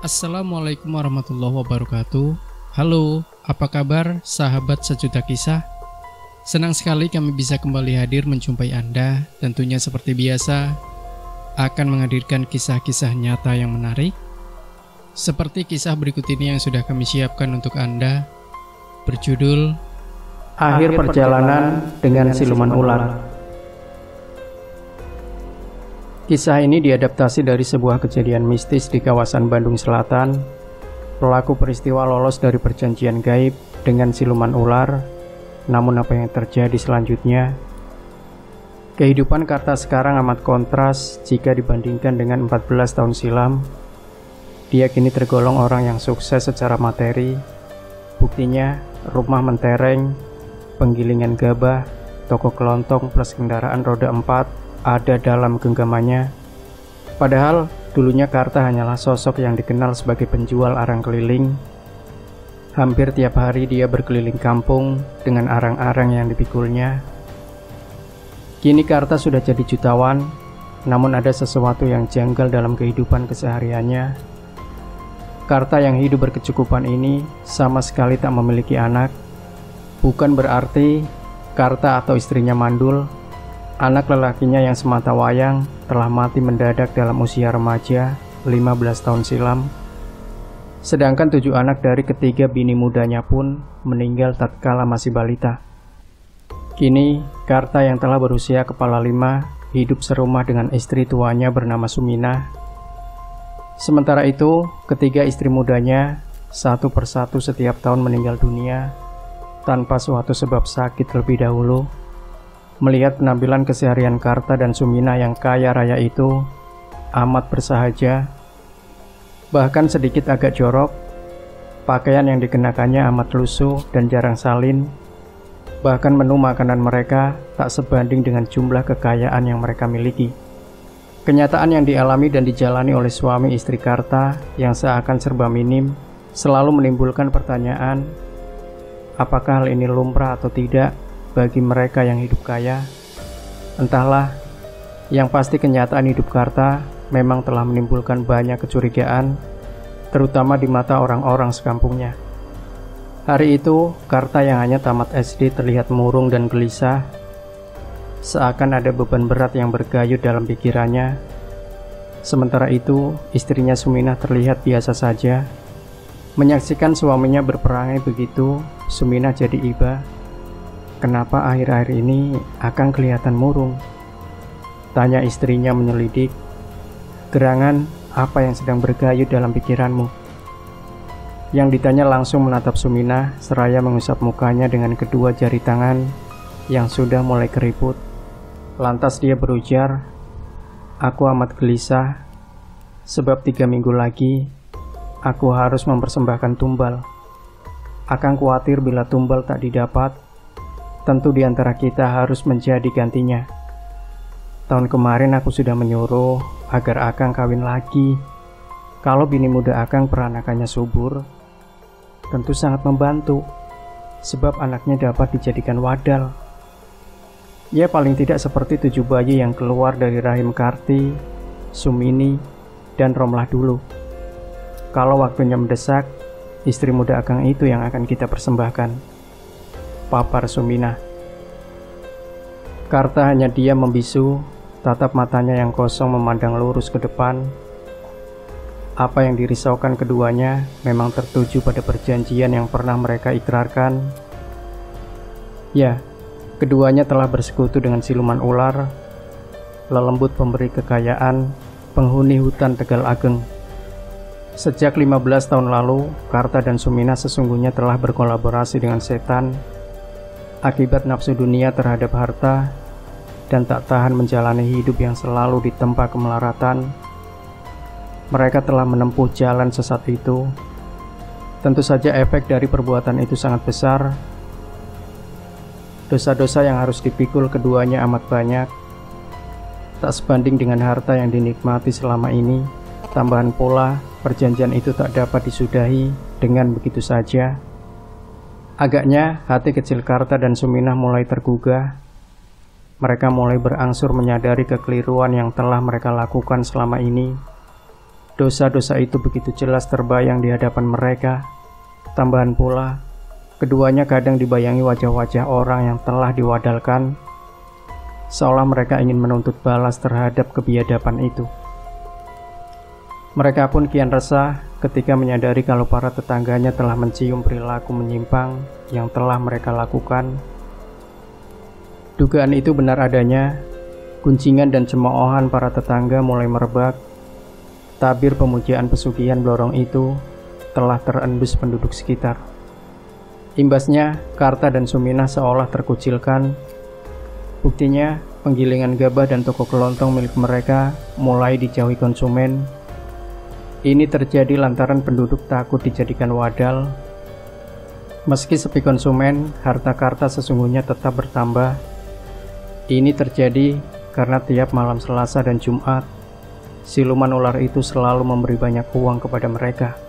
Assalamualaikum warahmatullahi wabarakatuh. Halo, apa kabar sahabat sejuta kisah? Senang sekali kami bisa kembali hadir menjumpai Anda. Tentunya seperti biasa akan menghadirkan kisah-kisah nyata yang menarik, seperti kisah berikut ini yang sudah kami siapkan untuk Anda, berjudul Akhir Perjalanan dengan Siluman Ular. Kisah ini diadaptasi dari sebuah kejadian mistis di kawasan Bandung Selatan. Pelaku peristiwa lolos dari perjanjian gaib dengan siluman ular. Namun apa yang terjadi selanjutnya? Kehidupan Karta sekarang amat kontras jika dibandingkan dengan 14 tahun silam. Dia kini tergolong orang yang sukses secara materi. Buktinya, rumah mentereng, penggilingan gabah, toko kelontong plus kendaraan roda 4 ada dalam genggamannya. Padahal dulunya Karta hanyalah sosok yang dikenal sebagai penjual arang keliling. Hampir tiap hari dia berkeliling kampung dengan arang-arang yang dipikulnya. Kini Karta sudah jadi jutawan, namun ada sesuatu yang janggal dalam kehidupan kesehariannya. Karta yang hidup berkecukupan ini sama sekali tak memiliki anak. Bukan berarti Karta atau istrinya mandul. Anak lelakinya yang semata wayang telah mati mendadak dalam usia remaja 15 tahun silam. Sedangkan 7 anak dari ketiga bini mudanya pun meninggal tatkala masih balita. Kini, Karta yang telah berusia kepala 5 hidup serumah dengan istri tuanya bernama Suminah. Sementara itu, ketiga istri mudanya satu persatu setiap tahun meninggal dunia tanpa suatu sebab sakit terlebih dahulu. Melihat penampilan keseharian Karta dan Suminah yang kaya raya itu amat bersahaja, bahkan sedikit agak jorok. Pakaian yang dikenakannya amat lusuh dan jarang salin. Bahkan menu makanan mereka tak sebanding dengan jumlah kekayaan yang mereka miliki. Kenyataan yang dialami dan dijalani oleh suami istri Karta yang seakan serba minim selalu menimbulkan pertanyaan, apakah hal ini lumrah atau tidak bagi mereka yang hidup kaya? Entahlah, yang pasti kenyataan hidup Karta memang telah menimbulkan banyak kecurigaan, terutama di mata orang-orang sekampungnya. Hari itu, Karta yang hanya tamat SD terlihat murung dan gelisah, seakan ada beban berat yang bergayut dalam pikirannya. Sementara itu, istrinya Suminah terlihat biasa saja. Menyaksikan suaminya berperangai begitu, Suminah jadi iba. Kenapa akhir-akhir ini Akang kelihatan murung? Tanya istrinya menyelidik. Gerangan, apa yang sedang bergayut dalam pikiranmu? Yang ditanya langsung menatap Suminah seraya mengusap mukanya dengan kedua jari tangan yang sudah mulai keriput. Lantas dia berujar, aku amat gelisah sebab 3 minggu lagi aku harus mempersembahkan tumbal. Akang khawatir bila tumbal tak didapat, tentu di antara kita harus menjadi gantinya. Tahun kemarin aku sudah menyuruh agar Akang kawin lagi. Kalau bini muda Akang peranakannya subur, tentu sangat membantu, sebab anaknya dapat dijadikan wadal. Ya paling tidak seperti 7 bayi yang keluar dari rahim Karti, Sumini, dan Romlah dulu. Kalau waktunya mendesak, istri muda Akang itu yang akan kita persembahkan, papar Suminah. Karta hanya diam membisu, tatap matanya yang kosong memandang lurus ke depan. Apa yang dirisaukan keduanya memang tertuju pada perjanjian yang pernah mereka ikrarkan. Ya, keduanya telah bersekutu dengan siluman ular, lelembut pemberi kekayaan, penghuni hutan Tegal Ageng. Sejak 15 tahun lalu, Karta dan Suminah sesungguhnya telah berkolaborasi dengan setan akibat nafsu dunia terhadap harta dan tak tahan menjalani hidup yang selalu ditempa kemelaratan. Mereka telah menempuh jalan sesat itu. Tentu saja efek dari perbuatan itu sangat besar. Dosa-dosa yang harus dipikul keduanya amat banyak, tak sebanding dengan harta yang dinikmati selama ini. Tambahan pula, perjanjian itu tak dapat disudahi dengan begitu saja. Agaknya hati kecil Karta dan Suminah mulai tergugah. Mereka mulai berangsur menyadari kekeliruan yang telah mereka lakukan selama ini. dosa-dosa itu begitu jelas terbayang di hadapan mereka. Tambahan pula, keduanya kadang dibayangi wajah-wajah orang yang telah diwadalkan, seolah mereka ingin menuntut balas terhadap kebiadaban itu. Mereka pun kian resah ketika menyadari kalau para tetangganya telah mencium perilaku menyimpang yang telah mereka lakukan. Dugaan itu benar adanya. Guncingan dan cemoohan para tetangga mulai merebak. Tabir pemujaan pesugihan Blorong itu telah terendus penduduk sekitar. Imbasnya, Karta dan Suminah seolah terkucilkan. Buktinya, penggilingan gabah dan toko kelontong milik mereka mulai dijauhi konsumen. Ini terjadi lantaran penduduk takut dijadikan wadal. Meski sepi konsumen, harta Karta sesungguhnya tetap bertambah. Ini terjadi karena tiap malam Selasa dan Jumat, siluman ular itu selalu memberi banyak uang kepada mereka.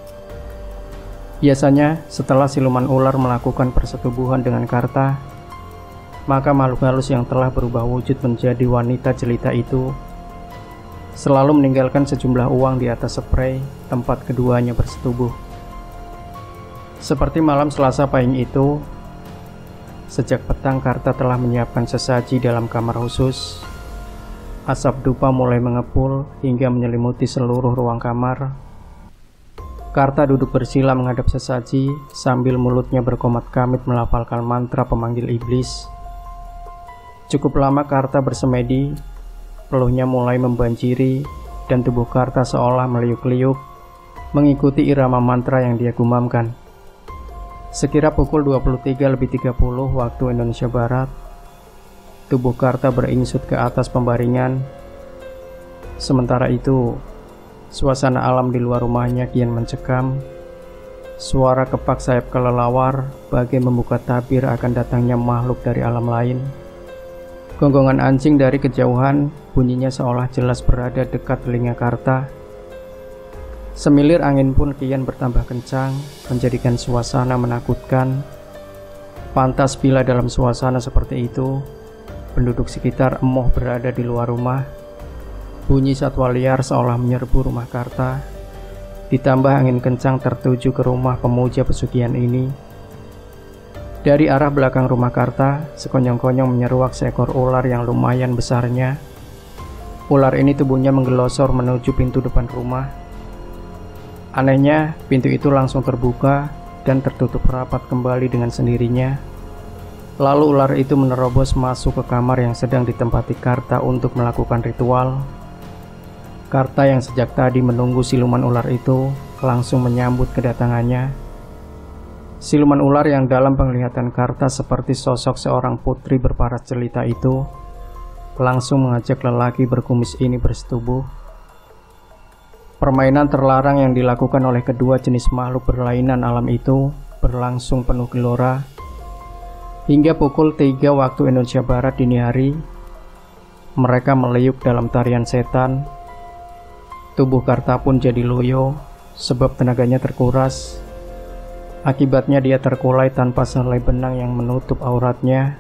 Biasanya, setelah siluman ular melakukan persetubuhan dengan Karta, maka makhluk halus yang telah berubah wujud menjadi wanita jelita itu selalu meninggalkan sejumlah uang di atas sprei tempat keduanya bersetubuh. Seperti malam Selasa pahing itu, sejak petang Karta telah menyiapkan sesaji dalam kamar khusus. Asap dupa mulai mengepul hingga menyelimuti seluruh ruang kamar. Karta duduk bersila menghadap sesaji sambil mulutnya berkomat kamit melafalkan mantra pemanggil iblis. Cukup lama Karta bersemedi, peluhnya mulai membanjiri dan tubuh Karta seolah meliuk-liuk mengikuti irama mantra yang dia gumamkan. Sekira pukul 23.30 waktu Indonesia Barat, tubuh Karta beringsut ke atas pembaringan. Sementara itu, suasana alam di luar rumahnya kian mencekam. Suara kepak sayap kelelawar bagai membuka tabir akan datangnya makhluk dari alam lain. Gonggongan anjing dari kejauhan bunyinya seolah jelas berada dekat telinga Karta. Semilir angin pun kian bertambah kencang, menjadikan suasana menakutkan. Pantas bila dalam suasana seperti itu, penduduk sekitar emoh berada di luar rumah. Bunyi satwa liar seolah menyerbu rumah Karta. Ditambah angin kencang tertuju ke rumah pemuja pesugihan ini. Dari arah belakang rumah Karta, sekonyong-konyong menyeruak seekor ular yang lumayan besarnya. Ular ini tubuhnya menggelosor menuju pintu depan rumah. Anehnya, pintu itu langsung terbuka dan tertutup rapat kembali dengan sendirinya. Lalu ular itu menerobos masuk ke kamar yang sedang ditempati Karta untuk melakukan ritual. Karta yang sejak tadi menunggu siluman ular itu langsung menyambut kedatangannya. Siluman ular yang dalam penglihatan Karta seperti sosok seorang putri berparas jelita itu langsung mengajak lelaki berkumis ini bersetubuh. Permainan terlarang yang dilakukan oleh kedua jenis makhluk berlainan alam itu berlangsung penuh gelora. Hingga pukul 3 waktu Indonesia Barat dini hari, mereka meliuk dalam tarian setan. Tubuh Karta pun jadi loyo sebab tenaganya terkuras. Akibatnya dia terkulai tanpa sehelai benang yang menutup auratnya.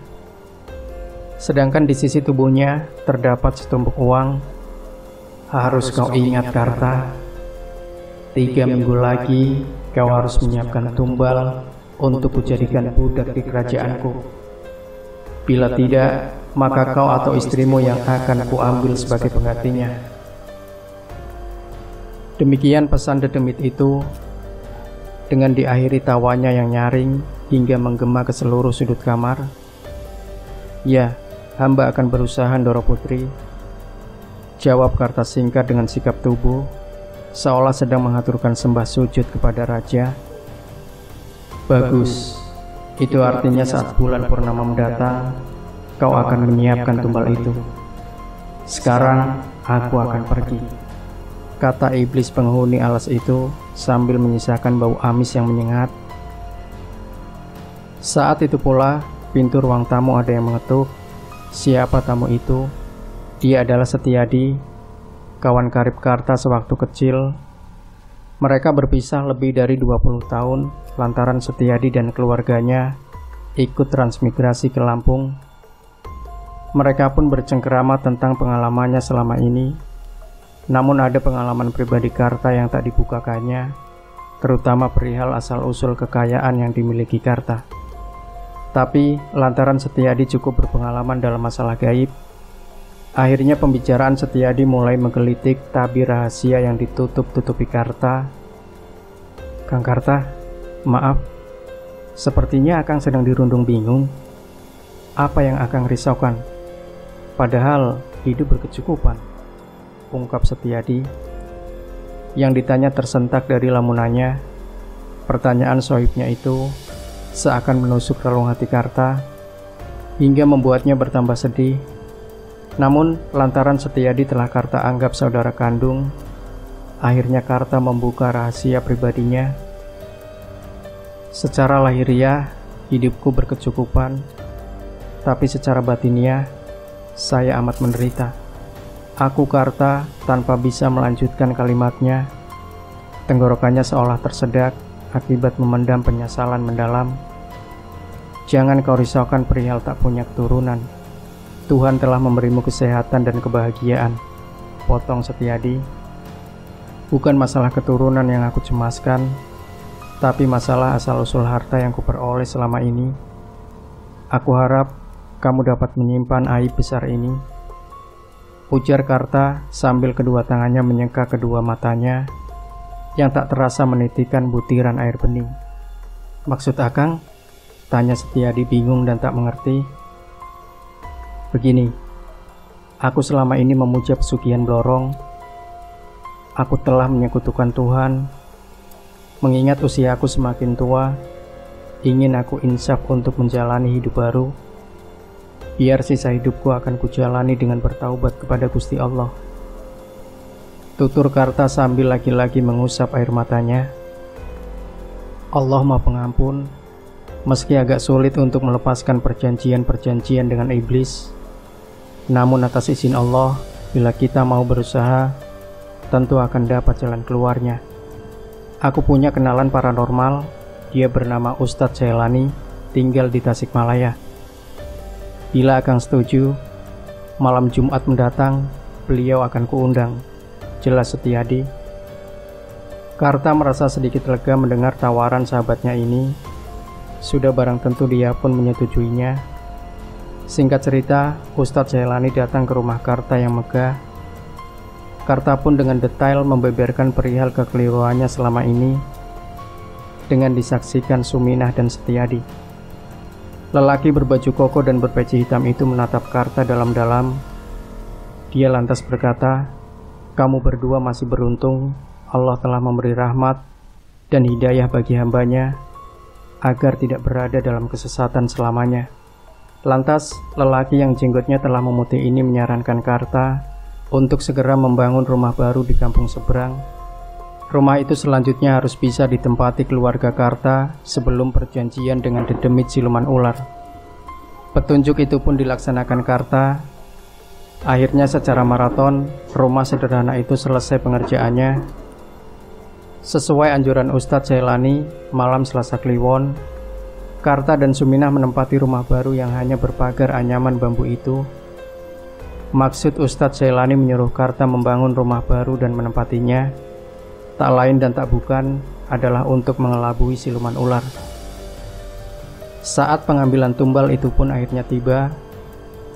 Sedangkan di sisi tubuhnya terdapat setumpuk uang. Harus kau ingat Karta, 3 minggu lagi kau harus menyiapkan tumbal untuk kujadikan budak di kerajaanku. Bila tidak, maka kau atau istrimu yang akan kuambil sebagai penggantinya. Demikian pesan dedemit itu, dengan diakhiri tawanya yang nyaring hingga menggema ke seluruh sudut kamar. Ya, hamba akan berusaha, Ndoro Putri, jawab Karta singkat dengan sikap tubuh, seolah sedang mengaturkan sembah sujud kepada raja. Bagus, itu artinya saat bulan purnama mendatang, kau akan menyiapkan tumbal itu. Sekarang, aku akan pergi, kata iblis penghuni alas itu sambil menyisakan bau amis yang menyengat. Saat itu pula, pintu ruang tamu ada yang mengetuk. Siapa tamu itu? Dia adalah Setiadi, kawan karib Karta sewaktu kecil. Mereka berpisah lebih dari 20 tahun lantaran Setiadi dan keluarganya ikut transmigrasi ke Lampung. Mereka pun bercengkerama tentang pengalamannya selama ini. Namun ada pengalaman pribadi Karta yang tak dibukakannya, terutama perihal asal-usul kekayaan yang dimiliki Karta. Tapi lantaran Setiadi cukup berpengalaman dalam masalah gaib, akhirnya pembicaraan Setiadi mulai menggelitik tabir rahasia yang ditutup-tutupi Karta. "Kang Karta, maaf, sepertinya Akang sedang dirundung bingung. Apa yang Akang risaukan? Padahal hidup berkecukupan," ungkap Setiadi. Yang ditanya tersentak dari lamunannya. Pertanyaan sohibnya itu seakan menusuk relung hati Karta hingga membuatnya bertambah sedih. Namun lantaran Setiadi telah Karta anggap saudara kandung, akhirnya Karta membuka rahasia pribadinya. "Secara lahiriah hidupku berkecukupan, tapi secara batiniah saya amat menderita." Aku Karta tanpa bisa melanjutkan kalimatnya. Tenggorokannya seolah tersedak akibat memendam penyesalan mendalam. "Jangan kau risaukan perihal tak punya keturunan. Tuhan telah memberimu kesehatan dan kebahagiaan," potong Setiadi. "Bukan masalah keturunan yang aku cemaskan, tapi masalah asal-usul harta yang kuperoleh selama ini. Aku harap kamu dapat menyimpan aib besar ini," ujar Karta sambil kedua tangannya menyeka kedua matanya yang tak terasa menitikan butiran air bening. "Maksud Akang?" tanya Setiadi bingung dan tak mengerti. "Begini, aku selama ini memuja pesugihan Blorong. Aku telah menyekutukan Tuhan. Mengingat usiaku semakin tua, ingin aku insaf untuk menjalani hidup baru. Biar sisa hidupku akan kujalani dengan bertaubat kepada Gusti Allah," tutur Karta sambil lagi-lagi mengusap air matanya. Allah Maha Pengampun, meski agak sulit untuk melepaskan perjanjian-perjanjian dengan iblis, namun atas izin Allah, bila kita mau berusaha, tentu akan dapat jalan keluarnya. Aku punya kenalan paranormal, dia bernama Ustadz Jailani, tinggal di Tasikmalaya. Bila Akang setuju, malam Jumat mendatang, beliau akan kuundang, jelas Setiadi. Karta merasa sedikit lega mendengar tawaran sahabatnya ini. Sudah barang tentu dia pun menyetujuinya. Singkat cerita, Ustadz Jailani datang ke rumah Karta yang megah. Karta pun dengan detail membeberkan perihal kekeliruannya selama ini dengan disaksikan Suminah dan Setiadi. Lelaki berbaju koko dan berpeci hitam itu menatap Karta dalam-dalam. Dia lantas berkata, "Kamu berdua masih beruntung. Allah telah memberi rahmat dan hidayah bagi hambanya agar tidak berada dalam kesesatan selamanya." Lantas, lelaki yang jenggotnya telah memutih ini menyarankan Karta untuk segera membangun rumah baru di kampung seberang. Rumah itu selanjutnya harus bisa ditempati keluarga Karta sebelum perjanjian dengan dedemit siluman ular. Petunjuk itu pun dilaksanakan Karta. Akhirnya secara maraton, rumah sederhana itu selesai pengerjaannya. Sesuai anjuran Ustadz Jailani, malam Selasa Kliwon, Karta dan Suminah menempati rumah baru yang hanya berpagar anyaman bambu itu. Maksud Ustadz Jailani menyuruh Karta membangun rumah baru dan menempatinya, tak lain dan tak bukan adalah untuk mengelabui siluman ular. Saat pengambilan tumbal itu pun akhirnya tiba.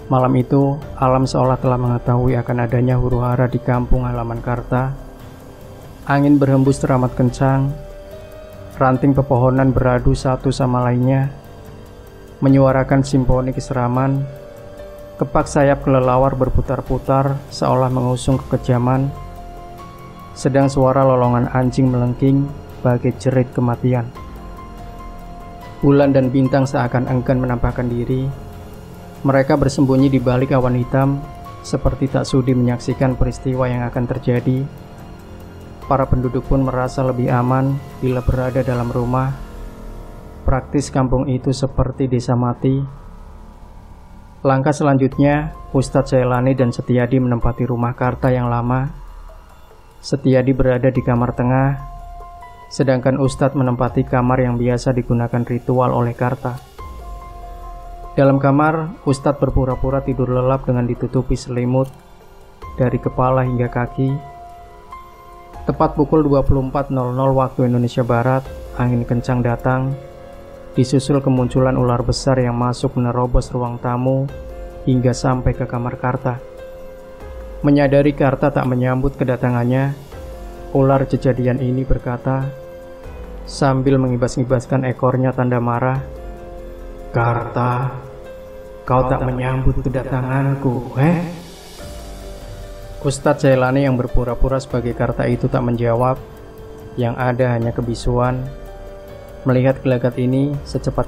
Malam itu, alam seolah telah mengetahui akan adanya huru-hara di kampung halaman Karta. Angin berhembus teramat kencang, ranting pepohonan beradu satu sama lainnya, menyuarakan simfoni keseraman. Kepak sayap kelelawar berputar-putar seolah mengusung kekejaman, sedang suara lolongan anjing melengking bagai jerit kematian. Bulan dan bintang seakan enggan menampakkan diri. Mereka bersembunyi di balik awan hitam, seperti tak sudi menyaksikan peristiwa yang akan terjadi. Para penduduk pun merasa lebih aman bila berada dalam rumah. Praktis kampung itu seperti desa mati. Langkah selanjutnya, Ustadz Jailani dan Setiadi menempati rumah Karta yang lama. Setiadi berada di kamar tengah, sedangkan Ustadz menempati kamar yang biasa digunakan ritual oleh Karta. Dalam kamar, Ustadz berpura-pura tidur lelap dengan ditutupi selimut dari kepala hingga kaki. Tepat pukul 24.00 waktu Indonesia Barat, angin kencang datang, disusul kemunculan ular besar yang masuk menerobos ruang tamu hingga sampai ke kamar Karta. Menyadari Karta tak menyambut kedatangannya, ular kejadian ini berkata sambil mengibas-ibaskan ekornya tanda marah, "Karta, kau tak menyambut kedatanganku, Ustadz Jailani yang berpura-pura sebagai Karta itu tak menjawab, yang ada hanya kebisuan. Melihat gelagat ini, secepat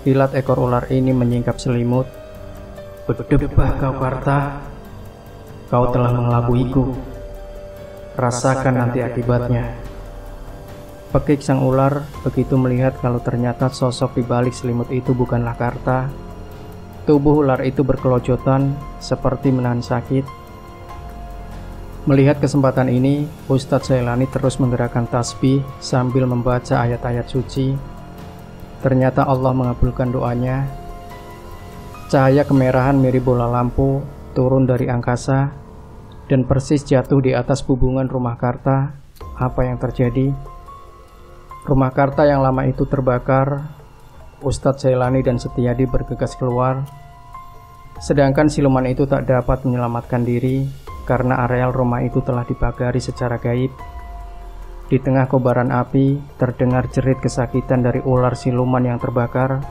kilat ekor ular ini menyingkap selimut. "Berdebah kau Karta, kau telah mengelabuiku. Rasakan nanti akibatnya." Pekik sang ular begitu melihat kalau ternyata sosok di balik selimut itu bukanlah Karta. Tubuh ular itu berkelojotan seperti menahan sakit. Melihat kesempatan ini, Ustadz Jailani terus menggerakkan tasbih sambil membaca ayat-ayat suci. Ternyata Allah mengabulkan doanya. Cahaya kemerahan mirip bola lampu turun dari angkasa dan persis jatuh di atas bubungan rumah Karta. Apa yang terjadi? Rumah Karta yang lama itu terbakar. Ustadz Jailani dan Setiadi bergegas keluar, sedangkan siluman itu tak dapat menyelamatkan diri karena areal rumah itu telah dibakari secara gaib. Di tengah kobaran api, terdengar jerit kesakitan dari ular siluman yang terbakar.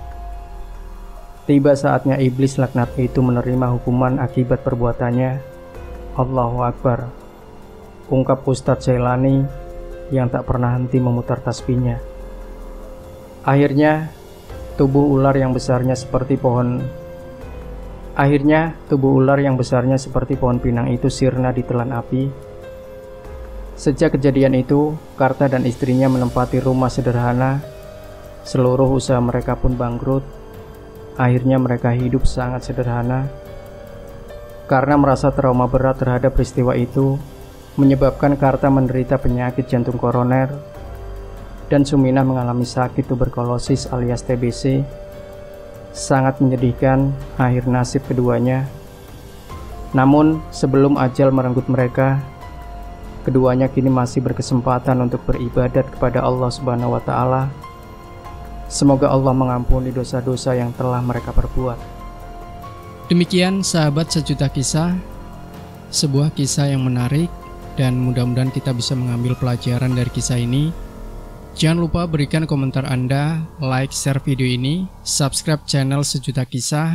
Tiba saatnya iblis laknat itu menerima hukuman akibat perbuatannya. Allahu Akbar, ungkap Ustadz Jailani yang tak pernah henti memutar tasbihnya. Akhirnya tubuh ular yang besarnya seperti pohon pinang itu sirna ditelan api. Sejak kejadian itu, Karta dan istrinya menempati rumah sederhana. Seluruh usaha mereka pun bangkrut. Akhirnya mereka hidup sangat sederhana. Karena merasa trauma berat terhadap peristiwa itu, menyebabkan Karta menderita penyakit jantung koroner dan Suminah mengalami sakit tuberkulosis alias TBC. Sangat menyedihkan akhir nasib keduanya. Namun sebelum ajal merenggut mereka, keduanya kini masih berkesempatan untuk beribadat kepada Allah Subhanahu wa Ta'ala. Semoga Allah mengampuni dosa-dosa yang telah mereka perbuat. Demikian sahabat sejuta kisah, sebuah kisah yang menarik dan mudah-mudahan kita bisa mengambil pelajaran dari kisah ini. Jangan lupa berikan komentar Anda, like, share video ini, subscribe channel Sejuta Kisah,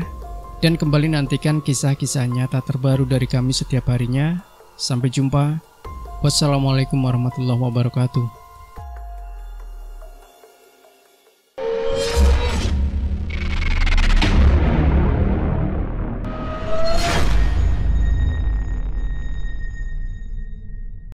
dan kembali nantikan kisah-kisah nyata terbaru dari kami setiap harinya. Sampai jumpa. Wassalamualaikum warahmatullahi wabarakatuh.